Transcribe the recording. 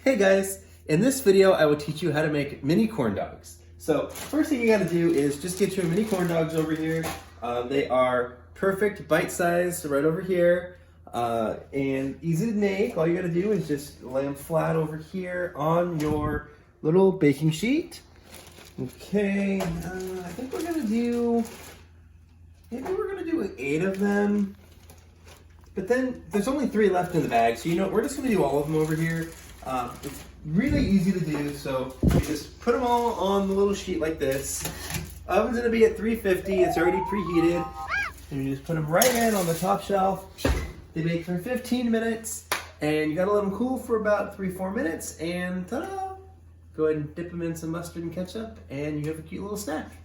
Hey guys, in this video I will teach you how to make mini corn dogs. So first thing you gotta do is just get your mini corn dogs over here. They are perfect bite size right over here and easy to make. All you gotta do is just lay them flat over here on your little baking sheet. Okay, I think we're gonna do, maybe we're gonna do 8 of them. But then there's only 3 left in the bag, so you know we're just gonna do all of them over here. It's really easy to do, so you just put them all on the little sheet like this. Oven's gonna be at 350, it's already preheated. And you just put them right in on the top shelf. They bake for 15 minutes, and you gotta let them cool for about 3-4 minutes, and ta-da! Go ahead and dip them in some mustard and ketchup, and you have a cute little snack.